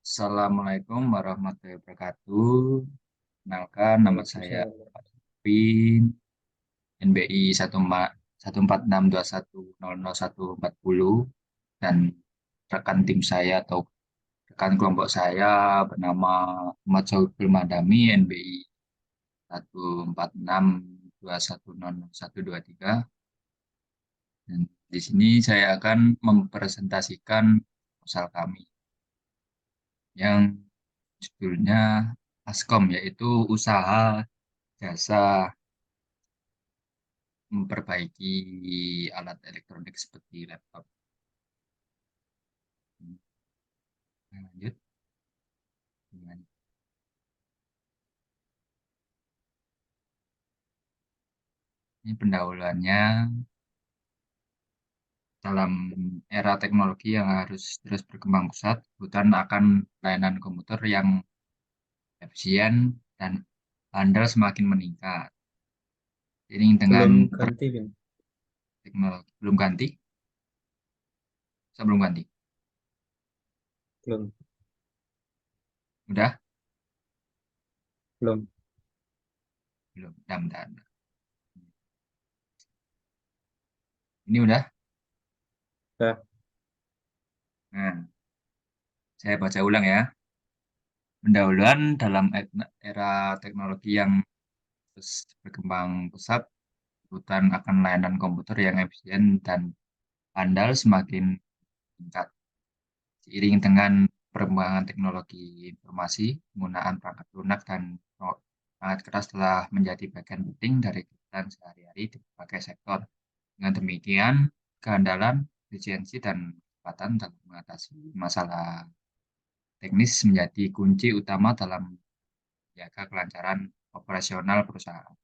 Assalamualaikum warahmatullahi wabarakatuh. Kenalkan, nama saya Waalaikumsalam. Pin, NBI 141621000140, dan rekan tim saya atau rekan kelompok saya bernama Muhammad Sohibul Madami, NBI 1462100123. Dan di sini saya akan mempresentasikan proposal kami yang judulnya Askom, yaitu usaha jasa memperbaiki alat elektronik seperti laptop. Nah, lanjut dengan ini pendahuluannya. Dalam era teknologi yang harus terus berkembang pesat, kebutuhan akan layanan komputer yang efisien dan handal semakin meningkat. Ini dengan Belum ganti, Vin. teknologi belum ganti, sebelum ganti. Belum, Udah? belum. Belum. Bentar. Ini udah? Dah, Nah, saya baca ulang ya. Pendahuluan dalam era teknologi yang terus berkembang pesat, kebutuhan akan layanan komputer yang efisien dan andal semakin meningkat. Seiring dengan perkembangan teknologi informasi, penggunaan perangkat lunak dan perangkat keras telah menjadi bagian penting dari kehidupan sehari-hari di berbagai sektor. Dengan demikian, keandalan, efisiensi, dan kecepatan dalam mengatasi masalah teknis menjadi kunci utama dalam menjaga kelancaran operasional perusahaan.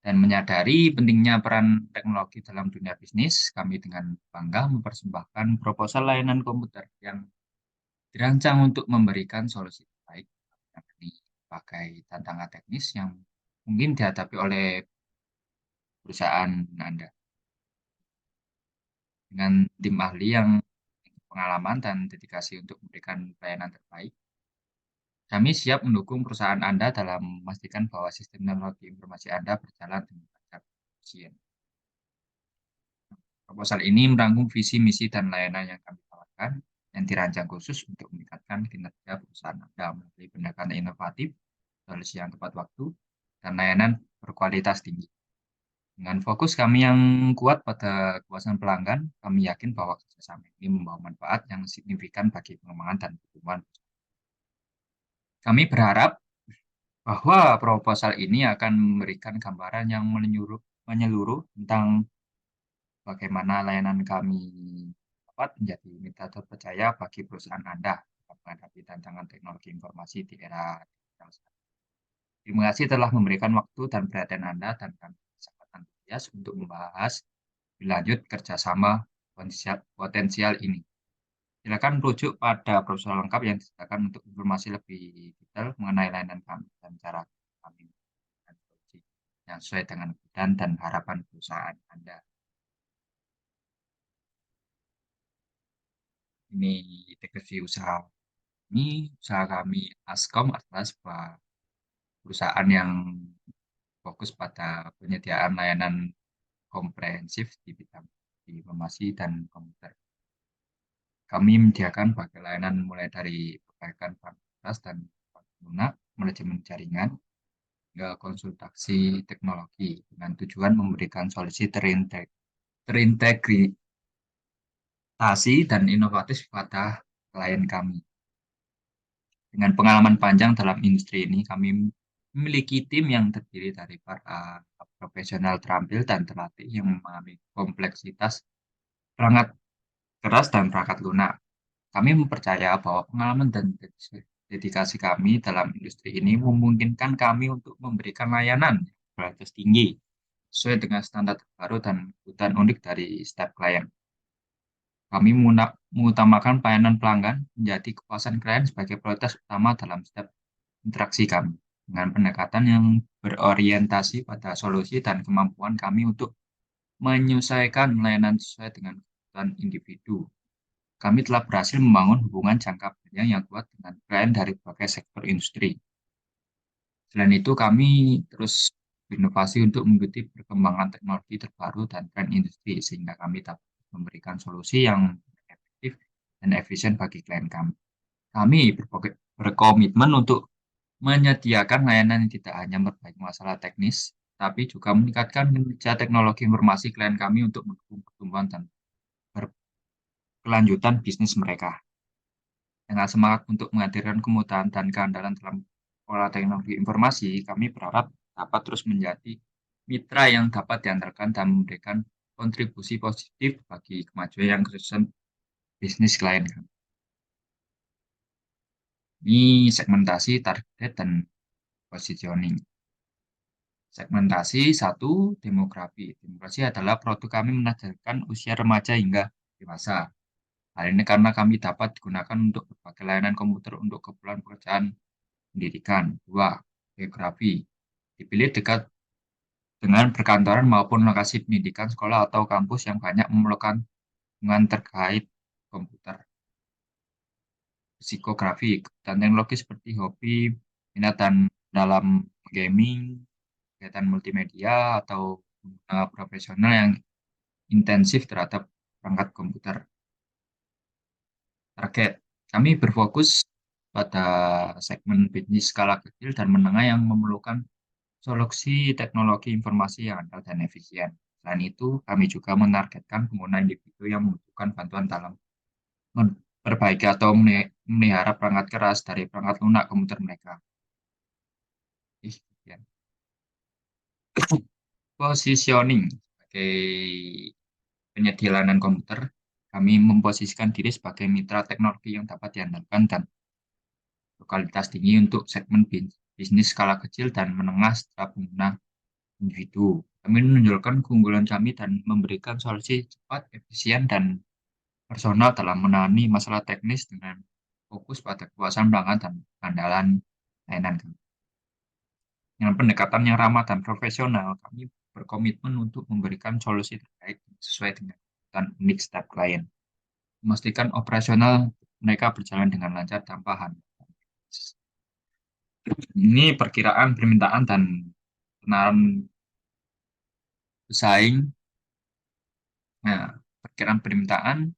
Dan menyadari pentingnya peran teknologi dalam dunia bisnis, kami dengan bangga mempersembahkan proposal layanan komputer yang dirancang untuk memberikan solusi terbaik menangani berbagai tantangan teknis yang mungkin dihadapi oleh perusahaan Anda. Dengan tim ahli yang pengalaman dan dedikasi untuk memberikan pelayanan terbaik, kami siap mendukung perusahaan Anda dalam memastikan bahwa sistem teknologi informasi Anda berjalan dengan lancar dan efisien. Proposal ini merangkum visi, misi, dan layanan yang kami tawarkan yang dirancang khusus untuk meningkatkan kinerja perusahaan Anda melalui pendekatan inovatif, solusi yang tepat waktu, dan layanan berkualitas tinggi. Dengan fokus kami yang kuat pada kepuasan pelanggan, kami yakin bahwa kerjasama ini membawa manfaat yang signifikan bagi pengembangan dan pertumbuhan. Kami berharap bahwa proposal ini akan memberikan gambaran yang menyeluruh tentang bagaimana layanan kami dapat menjadi mitra terpercaya bagi perusahaan Anda dalam menghadapi tantangan teknologi informasi di era digital sekarang. Terima kasih telah memberikan waktu dan perhatian Anda dan kami kesempatan untuk membahas lebih lanjut kerjasama potensial ini. Silakan rujuk pada proposal lengkap yang disediakan untuk informasi lebih detail mengenai layanan kami dan cara kami melakukan solusi yang sesuai dengan kebutuhan dan harapan perusahaan Anda. Ini deskripsi usaha. Ini usaha kami Askom adalah sebuah perusahaan yang fokus pada penyediaan layanan komprehensif di bidang informasi dan komputer. Kami menyediakan berbagai layanan mulai dari perbaikan fasilitas dan lunak, manajemen jaringan, hingga konsultasi teknologi dengan tujuan memberikan solusi terintegrasi dan inovatif pada klien kami. Dengan pengalaman panjang dalam industri ini, kami memiliki tim yang terdiri dari para profesional terampil dan terlatih yang memahami kompleksitas perangkat keras dan perangkat lunak. Kami mempercaya bahwa pengalaman dan dedikasi kami dalam industri ini memungkinkan kami untuk memberikan layanan berkualitas tinggi sesuai dengan standar terbaru dan kebutuhan unik dari setiap klien. Kami mengutamakan pelayanan pelanggan menjadi kepuasan klien sebagai prioritas utama dalam setiap interaksi kami, dengan pendekatan yang berorientasi pada solusi dan kemampuan kami untuk menyesuaikan layanan sesuai dengan kebutuhan individu. kami telah berhasil membangun hubungan jangka panjang yang kuat dengan klien dari berbagai sektor industri. Selain itu, kami terus berinovasi untuk mengikuti perkembangan teknologi terbaru dan tren industri, sehingga kami dapat memberikan solusi yang efektif dan efisien bagi klien kami. Kami berkomitmen untuk menyediakan layanan yang tidak hanya memperbaiki masalah teknis, tapi juga meningkatkan kinerja teknologi informasi klien kami untuk mendukung pertumbuhan dan berkelanjutan bisnis mereka. Dengan semangat untuk menghadirkan kemudahan dan keandalan dalam olah teknologi informasi, kami berharap dapat terus menjadi mitra yang dapat diandalkan dan memberikan kontribusi positif bagi kemajuan yang kesuksesan bisnis klien kami. Ini segmentasi, target, dan positioning. Segmentasi satu, demografi. Demografi adalah produk kami menargetkan usia remaja hingga dewasa. Hal ini karena kami dapat digunakan untuk berbagai layanan komputer untuk keperluan pekerjaan pendidikan. Dua, geografi. Dipilih dekat dengan perkantoran maupun lokasi pendidikan sekolah atau kampus yang banyak memerlukan hubungan terkait komputer. Psikografi dan teknologi seperti hobi, minat dan dalam gaming, kegiatan multimedia, atau profesional yang intensif terhadap perangkat komputer. Target. Kami berfokus pada segmen bisnis skala kecil dan menengah yang memerlukan solusi teknologi informasi yang andal dan efisien. Selain itu, kami juga menargetkan pengguna individu yang membutuhkan bantuan dalam memperbaiki atau memelihara perangkat keras dari perangkat lunak komputer mereka. Sekian. Positioning sebagai penyedia layanan komputer, kami memposisikan diri sebagai mitra teknologi yang dapat diandalkan dan lokalitas tinggi untuk segmen bisnis skala kecil dan menengah setelah pengguna individu. Kami menunjukkan keunggulan kami dan memberikan solusi cepat, efisien, dan personal dalam menangani masalah teknis dengan fokus pada kepuasan pelanggan dan andalan layanan kami. Dengan pendekatan yang ramah dan profesional, kami berkomitmen untuk memberikan solusi terbaik sesuai dengan dan unik setiap klien. Memastikan operasional mereka berjalan dengan lancar tanpa hambatan. Ini perkiraan permintaan dan penawaran pesaing. Nah, perkiraan permintaan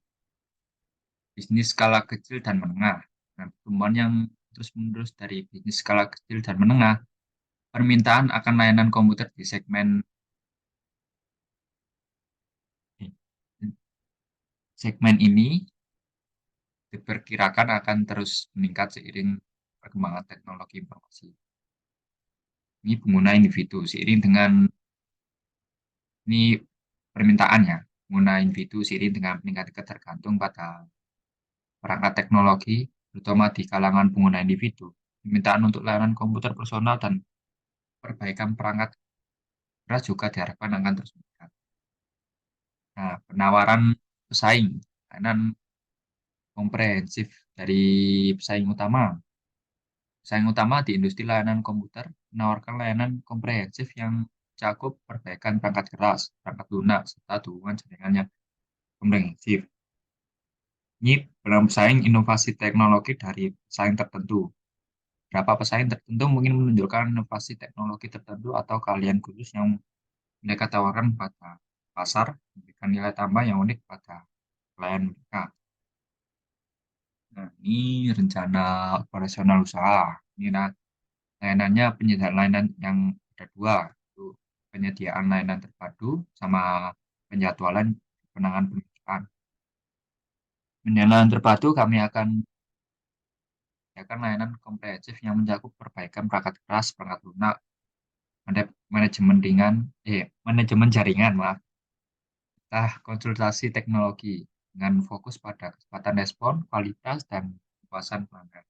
bisnis skala kecil dan menengah. Nah, pertumbuhan yang terus-menerus dari bisnis skala kecil dan menengah, permintaan akan layanan komputer di segmen ini diperkirakan akan terus meningkat seiring perkembangan teknologi informasi. Ini pengguna individu seiring dengan ini permintaannya, pengguna individu seiring dengan meningkat ketergantung pada perangkat teknologi, terutama di kalangan pengguna individu. Permintaan untuk layanan komputer personal dan perbaikan perangkat keras juga diharapkan akan terus meningkat. Nah, penawaran pesaing, layanan komprehensif dari pesaing utama. Pesaing utama di industri layanan komputer menawarkan layanan komprehensif yang mencakup perbaikan perangkat keras, perangkat lunak, serta dukungan jaringan yang komprehensif. Ini pesaing inovasi teknologi dari pesaing tertentu. Beberapa pesaing tertentu mungkin menunjukkan inovasi teknologi tertentu atau keahlian khusus yang mereka tawarkan pada pasar, memberikan nilai tambah yang unik pada klien mereka. Nah, ini rencana operasional usaha. Ini layanannya penyediaan layanan yang ada dua, itu penyediaan layanan terpadu sama penjadwalan penanganan penyediaan. Penyediaan layanan terpadu kami akan menyediakan layanan komprehensif yang mencakup perbaikan perangkat keras, perangkat lunak, manajemen jaringan, maaf, konsultasi teknologi dengan fokus pada kecepatan respon, kualitas, dan kepuasan pelanggan.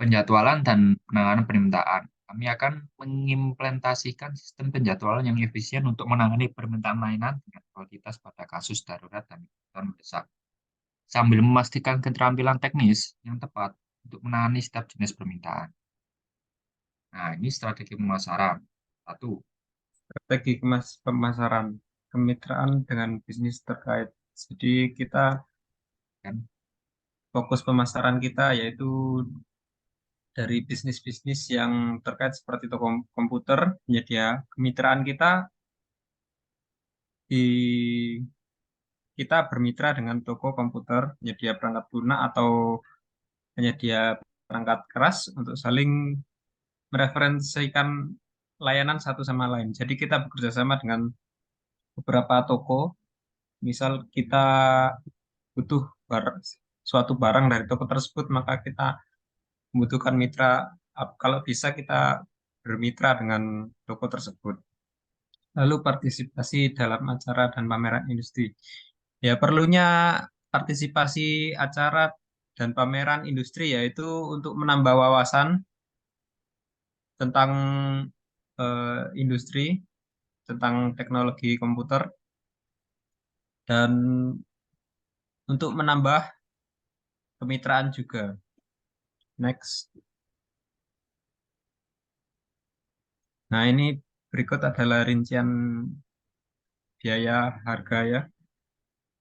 Penjadwalan dan penanganan permintaan. Kami akan mengimplementasikan sistem penjadwalan yang efisien untuk menangani permintaan layanan dengan kualitas pada kasus darurat dan kebutuhan mendesak, sambil memastikan keterampilan teknis yang tepat untuk menangani setiap jenis permintaan. Nah, ini strategi pemasaran. Satu, Strategi pemasaran. kemitraan dengan bisnis terkait. Jadi kita kan? fokus pemasaran kita yaitu dari bisnis-bisnis yang terkait seperti toko komputer, penyedia kemitraan kita di kita bermitra dengan toko komputer, penyedia perangkat lunak atau penyedia perangkat keras untuk saling mereferensikan layanan satu sama lain. Jadi kita bekerja sama dengan beberapa toko. Misal kita butuh suatu barang dari toko tersebut, maka kita membutuhkan mitra. Kalau bisa kita bermitra dengan toko tersebut. Lalu partisipasi dalam acara dan pameran industri. Ya, perlunya partisipasi acara dan pameran industri yaitu untuk menambah wawasan tentang industri, tentang teknologi komputer, dan untuk menambah kemitraan juga. Next. Nah, ini berikut adalah rincian biaya harga ya.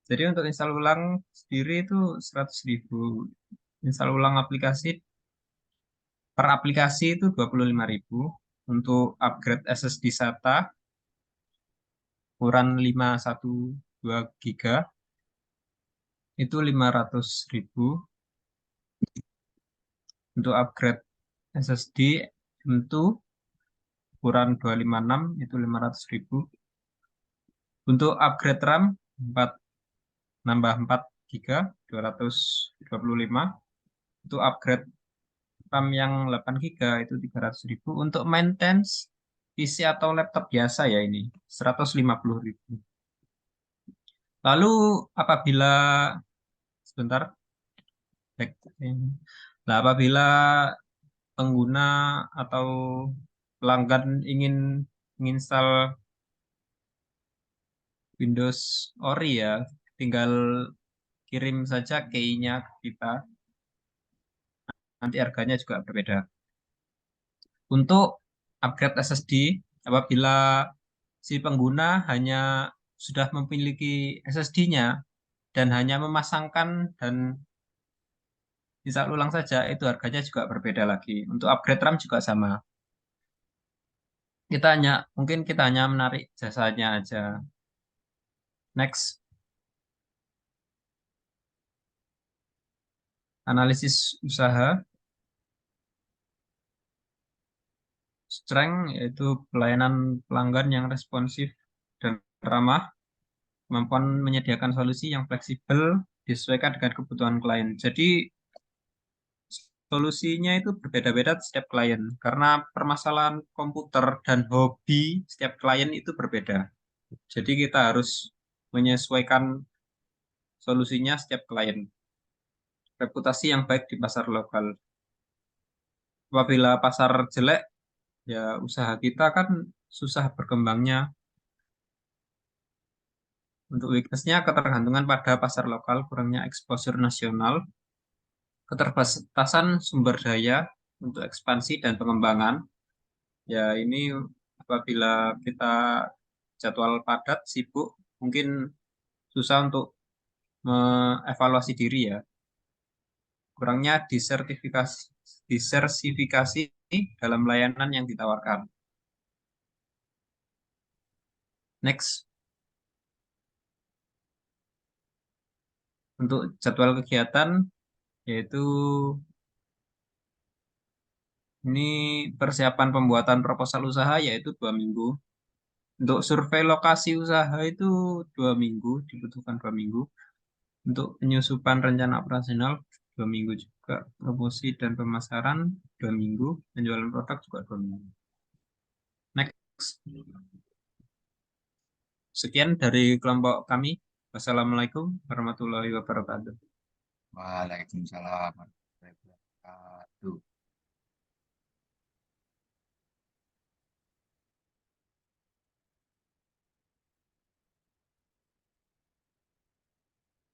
Jadi untuk install ulang sendiri itu 100.000. Install ulang aplikasi per aplikasi itu 25.000. Untuk upgrade SSD SATA ukuran 512 GB itu 500.000. Untuk upgrade SSD M2 ukuran 256 itu 500.000. Untuk upgrade RAM 4 nambah 4 GB 225. Untuk upgrade RAM yang 8 GB itu 300.000. Untuk maintenance PC atau laptop biasa ya ini 150.000. Lalu apabila sebentar back ini. Nah, apabila pengguna atau pelanggan ingin menginstal Windows Ori ya, tinggal kirim saja key-nya ke kita. Nanti harganya juga berbeda. Untuk upgrade SSD, apabila si pengguna hanya sudah memiliki SSD-nya dan hanya memasangkan dan bisa ulang saja, itu harganya juga berbeda lagi. Untuk upgrade RAM juga sama. Mungkin kita hanya menarik jasanya aja. Next, analisis usaha. Strength yaitu pelayanan pelanggan yang responsif dan ramah, kemampuan menyediakan solusi yang fleksibel disesuaikan dengan kebutuhan klien. Jadi solusinya itu berbeda-beda setiap klien karena permasalahan komputer dan hobi setiap klien itu berbeda. Jadi kita harus menyesuaikan solusinya setiap klien. Reputasi yang baik di pasar lokal. Apabila pasar jelek, ya usaha kita kan susah berkembangnya. Untuk weakness-nya, ketergantungan pada pasar lokal, kurangnya exposure nasional, keterbatasan sumber daya untuk ekspansi dan pengembangan. Ya, ini apabila kita jadwal padat, sibuk, mungkin susah untuk mengevaluasi diri ya. Kurangnya disertifikasi dalam layanan yang ditawarkan. Next, untuk jadwal kegiatan, yaitu ini persiapan pembuatan proposal usaha yaitu 2 minggu. Untuk survei lokasi usaha itu 2 minggu, dibutuhkan 2 minggu. Untuk penyusupan rencana operasional 2 minggu juga. Promosi dan pemasaran 2 minggu. Penjualan produk juga 2 minggu. Next. Sekian dari kelompok kami. Wassalamualaikum warahmatullahi wabarakatuh. Waalaikumsalam warahmatullahi wabarakatuh.